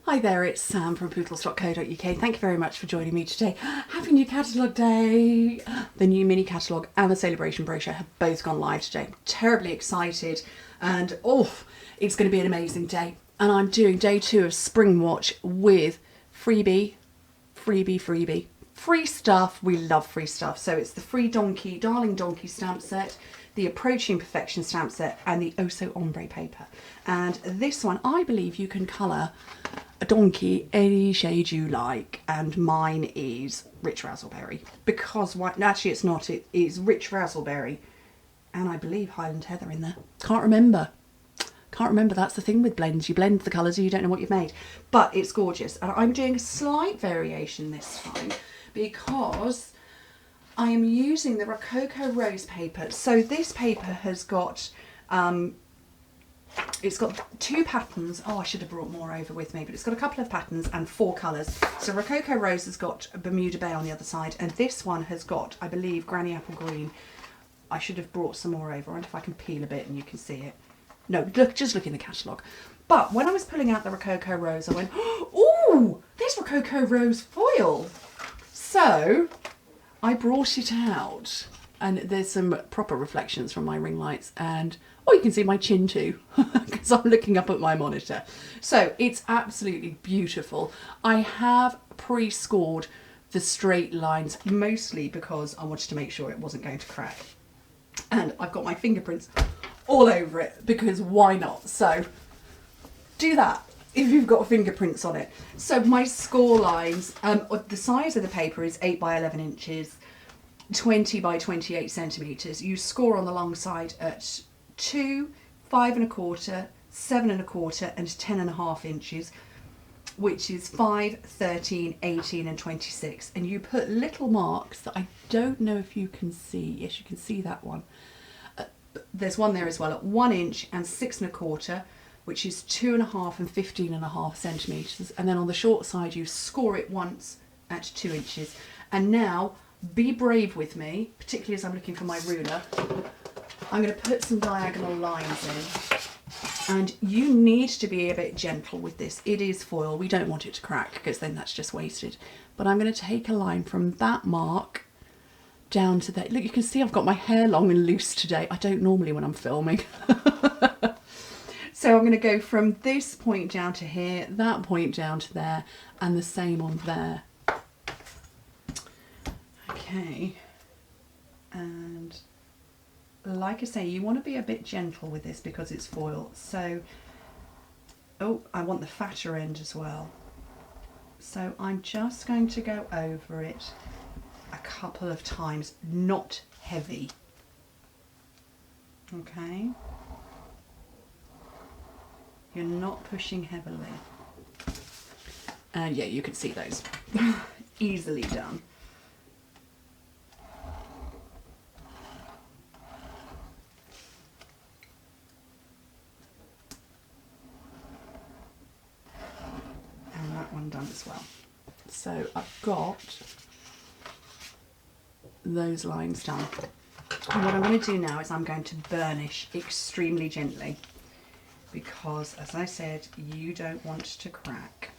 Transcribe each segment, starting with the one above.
Hi there, it's Sam from Pootles.co.uk. Thank you very much for joining me today. Happy New Catalogue Day! The new mini catalogue and the celebration brochure have both gone live today. Terribly excited, and it's going to be an amazing day. And I'm doing day 2 of Spring Watch with freebie, free stuff. We love free stuff. So it's the free Donkey, Darling Donkey stamp set, the Approaching Perfection stamp set, and the Oh So Ombre paper. And this one, I believe you can colour a donkey any shade you like, and mine is Rich Razzleberry, because actually it's not, it is Rich Razzleberry and I believe Highland Heather in there. Can't remember, that's the thing with blends, you blend the colours and you don't know what you've made, but it's gorgeous. And I'm doing a slight variation this time because I am using the Rococo Rose paper. So this paper has got it's got 2 patterns. Oh, I should have brought more over with me, but it's got a couple of patterns and 4 colours. So Rococo Rose has got a Bermuda Bay on the other side, and this one has got, I believe, Granny Apple Green. I should have brought some more over. I wonder if I can peel a bit and you can see it. No, just look in the catalogue. But when I was pulling out the Rococo Rose, I went, ooh, there's Rococo Rose foil. So I brought it out, and there's some proper reflections from my ring lights, and you can see my chin too, because I'm looking up at my monitor. So it's absolutely beautiful. I have pre-scored the straight lines, mostly because I wanted to make sure it wasn't going to crack. And I've got my fingerprints all over it, because why not? So do that if you've got fingerprints on it. So my score lines, the size of the paper is 8 by 11 inches, 20 by 28 centimetres. You score on the long side at 2, 5 1/4, 7 1/4 and 10.5 inches, which is 5, 13, 18 and 26. And you put little marks that I don't know if you can see. Yes, you can see that one. There's one there as well at 1 inch and 6 1/4, which is 2.5 and 15.5 centimetres. And then on the short side you score it once at 2 inches. And now be brave with me, particularly as I'm looking for my ruler. I'm going to put some diagonal lines in, and you need to be a bit gentle with this. It is foil, we don't want it to crack because then that's just wasted. But I'm going to take a line from that mark down to there. Look, you can see I've got my hair long and loose today. I don't normally when I'm filming. So I'm going to go from this point down to here, that point down to there, and the same on there. Okay, and like I say, you want to be a bit gentle with this because it's foil. So, I want the fatter end as well. So I'm just going to go over it a couple of times, not heavy. Okay. You're not pushing heavily. And yeah, you can see those. Easily done. One done as well. So I've got those lines done. And what I'm going to do now is I'm going to burnish extremely gently, because as I said, you don't want to crack.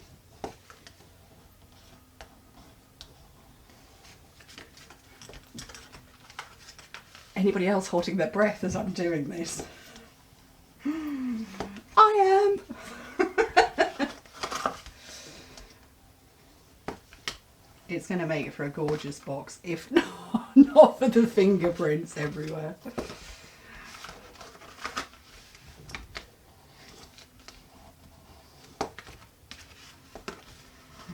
Anybody else holding their breath as I'm doing this? I am. It's going to make it for a gorgeous box, if not for the fingerprints everywhere.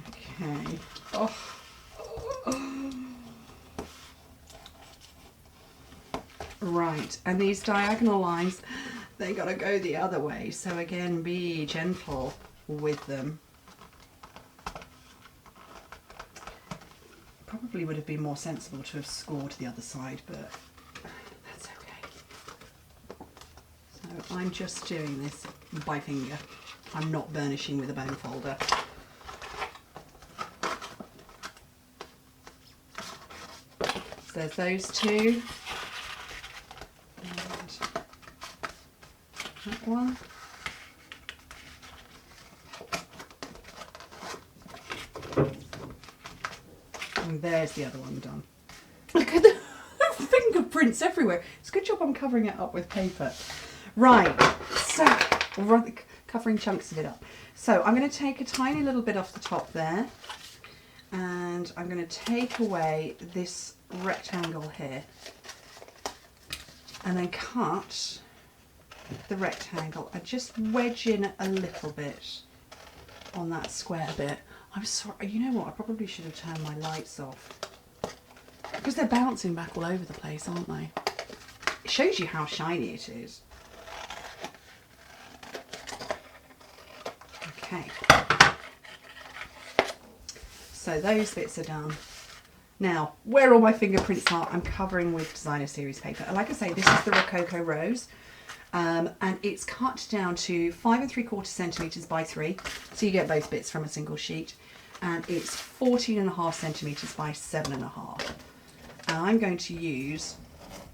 Okay. Right, and these diagonal lines, they got to go the other way. So again, be gentle with them. Probably would have been more sensible to have scored the other side, but that's okay. So I'm just doing this by finger. I'm not burnishing with a bone folder. So there's those 2. And that one. there's the other one done. Look at the fingerprints everywhere. It's a good job I'm covering it up with paper. Right, so covering chunks of it up. So I'm going to take a tiny little bit off the top there, and I'm going to take away this rectangle here, and then cut the rectangle. I just wedge in a little bit on that square bit. I'm sorry, you know what, I probably should have turned my lights off because they're bouncing back all over the place, aren't they? It shows you how shiny it is. Okay, so those bits are done. Now, where all my fingerprints are, I'm covering with designer series paper. And like I say, this is the Rococo Rose, and it's cut down to 5 3/4 centimetres by 3, so you get both bits from a single sheet, and it's 14.5 centimetres by 7.5. And I'm going to use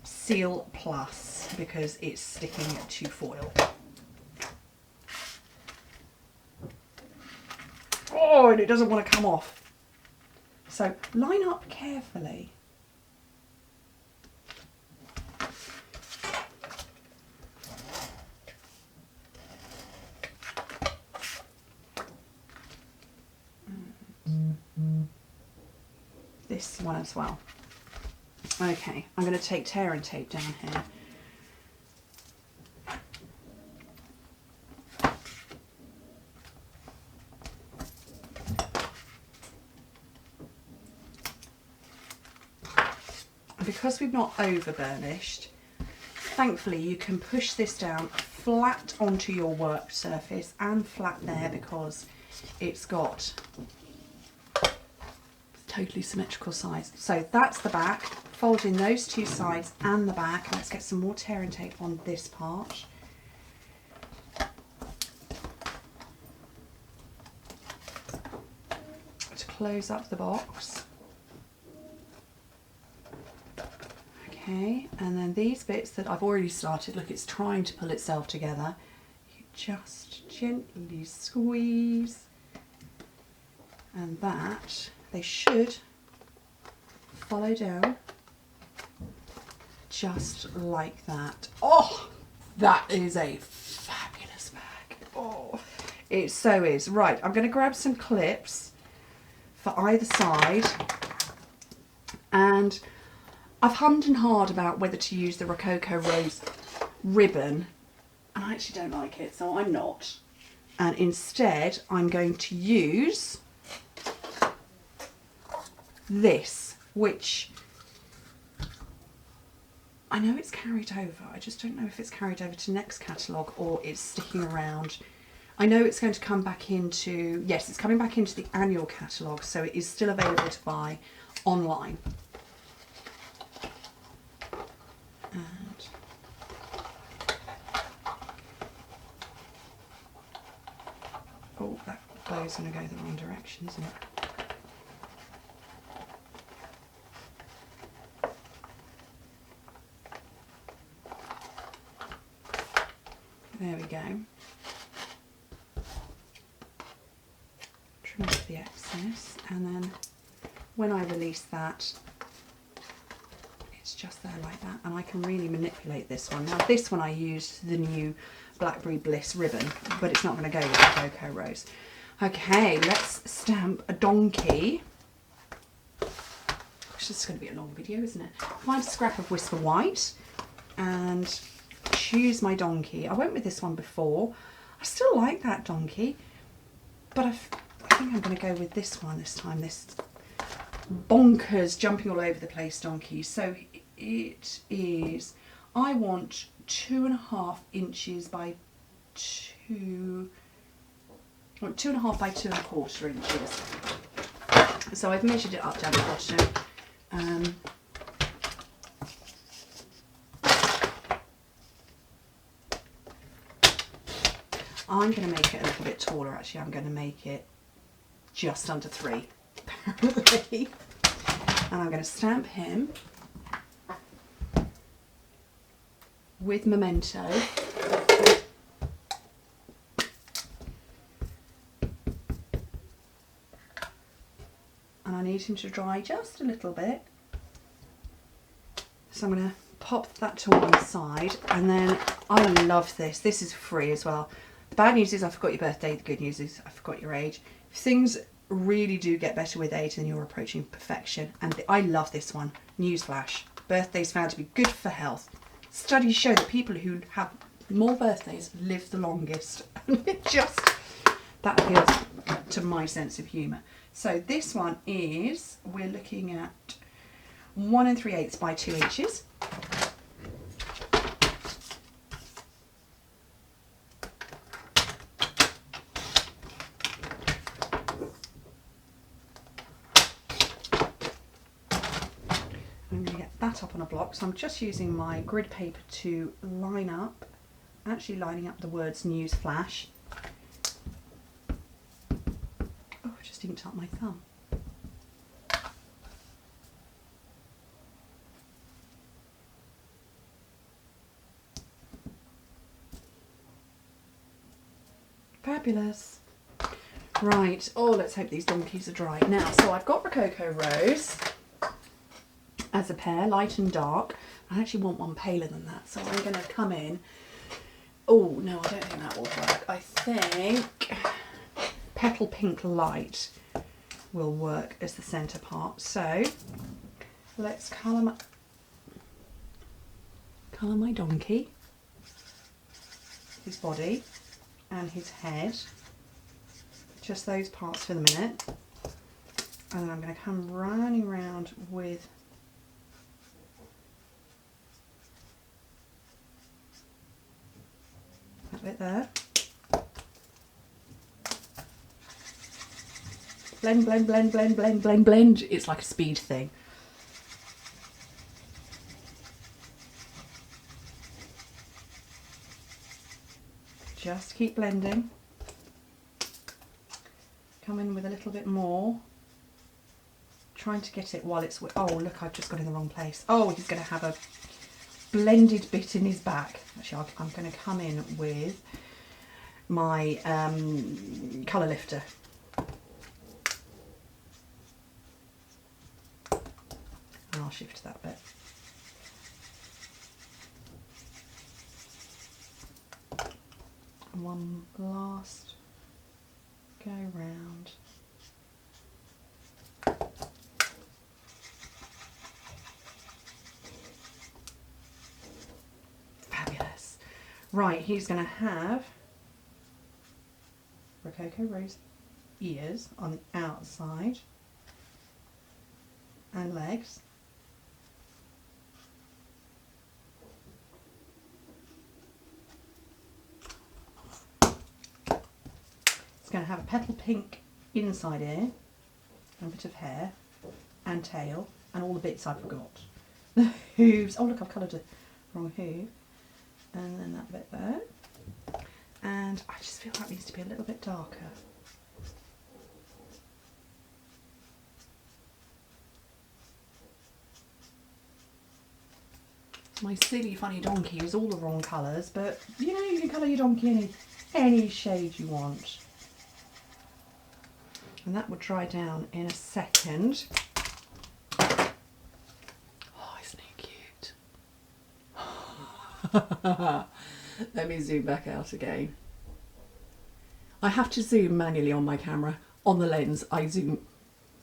Seal Plus because it's sticking to foil. Oh, and it doesn't want to come off. So line up carefully. This one as well. Okay, I'm going to take tear and tape down here. Because we've not over burnished, thankfully you can push this down flat onto your work surface and flat there because it's got totally symmetrical sides. So that's the back, fold in those two sides and the back. Let's get some more tear and tape on this part. To close up the box. Okay, and then these bits that I've already started, look, it's trying to pull itself together. You just gently squeeze, and that, they should follow down just like that. Oh, that is a fabulous bag. Oh, it so is. Right, I'm going to grab some clips for either side, and I've hummed and hawed about whether to use the Rococo Rose ribbon, and I actually don't like it, so I'm not. And instead, I'm going to use this, which I know it's carried over. I just don't know if it's carried over to next catalogue or it's sticking around. I know it's going to come back into, yes, it's coming back into the annual catalogue, so it is still available to buy online. And oh, that bow's going to go the wrong direction, isn't it? There we go. Trim off the excess, and then when I release that, it's just there like that, and I can really manipulate this one. Now this one I used the new Blackberry Bliss ribbon, but it's not going to go with the Rococo Rose. Okay, let's stamp a donkey. Gosh, this is going to be a long video, isn't it? Find a scrap of Whisper White and choose my donkey. I went with this one before. I still like that donkey, but I think I'm going to go with this one this time, this bonkers jumping all over the place donkey. So it is, I want 2.5 inches by 2.5 by 2.25 inches. So I've measured it up down the bottom. I'm going to make it a little bit taller actually. I'm going to make it just under 3. And I'm going to stamp him with Memento. and I need him to dry just a little bit. So I'm going to pop that to one side, and then I love this. This is free as well. The bad news is I forgot your birthday. The good news is I forgot your age. Things really do get better with age, and you're approaching perfection. And I love this one. Newsflash. Birthdays found to be good for health. Studies show that people who have more birthdays live the longest. It just, that appeals to my sense of humour. So this one is, we're looking at 1 3/8 by 2 inches. I'm going to get that up on a block, so I'm just using my grid paper to line up, actually lining up the words Newsflash. Oh, I just inked up my thumb. Fabulous. Right, oh, let's hope these donkeys are dry. Now, so I've got Rococo Rose as a pair, light and dark. I actually want one paler than that, so I'm going to come in. Oh, no, I don't think that will work. I think Petal Pink Light will work as the centre part. So let's colour my donkey, his body and his head, just those parts for the minute, and then I'm going to come running around with that bit there. Blend, blend, blend, blend, blend, blend, blend. It's like a speed thing. Just keep blending. Come in with a little bit more. Trying to get it while it's... Oh, look, I've just got in the wrong place. Oh, he's going to have a blended bit in his back. Actually, I'm going to come in with my colour lifter. And I'll shift that bit. One last go round. Fabulous. Right, he's going to have Rococo Rose ears on the outside and legs. It's going to have a petal pink inside ear, and a bit of hair and tail, and all the bits I forgot. The hooves. Oh look, I've coloured the wrong hoof. And then that bit there. And I just feel that needs to be a little bit darker. My silly funny donkey is all the wrong colours, but you know, you can colour your donkey any shade you want. And that will dry down in a second. Oh, isn't he cute? Let me zoom back out again. I have to zoom manually on my camera. On the lens, I zoom,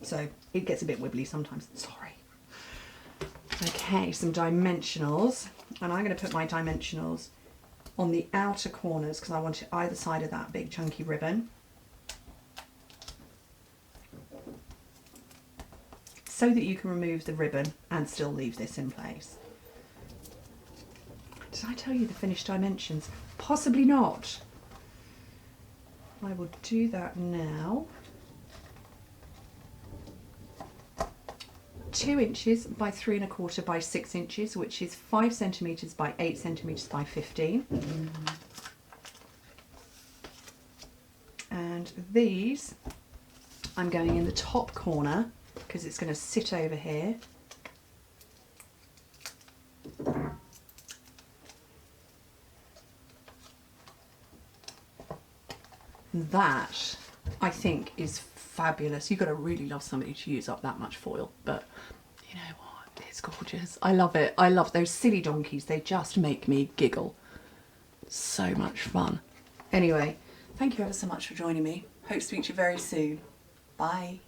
so it gets a bit wibbly sometimes. Sorry. Okay, some dimensionals. And I'm going to put my dimensionals on the outer corners because I want it either side of that big chunky ribbon. So that you can remove the ribbon and still leave this in place. Did I tell you the finished dimensions? Possibly not. I will do that now. 2 inches by 3 1/4 by 6 inches, which is 5 centimetres by 8 centimetres by 15. And these, I'm going in the top corner, because it's going to sit over here. That I think is fabulous. You've got to really love somebody to use up that much foil, but you know what? It's gorgeous. I love it. I love those silly donkeys. They just make me giggle. So much fun. Anyway, thank you ever so much for joining me. Hope to speak to you very soon. Bye.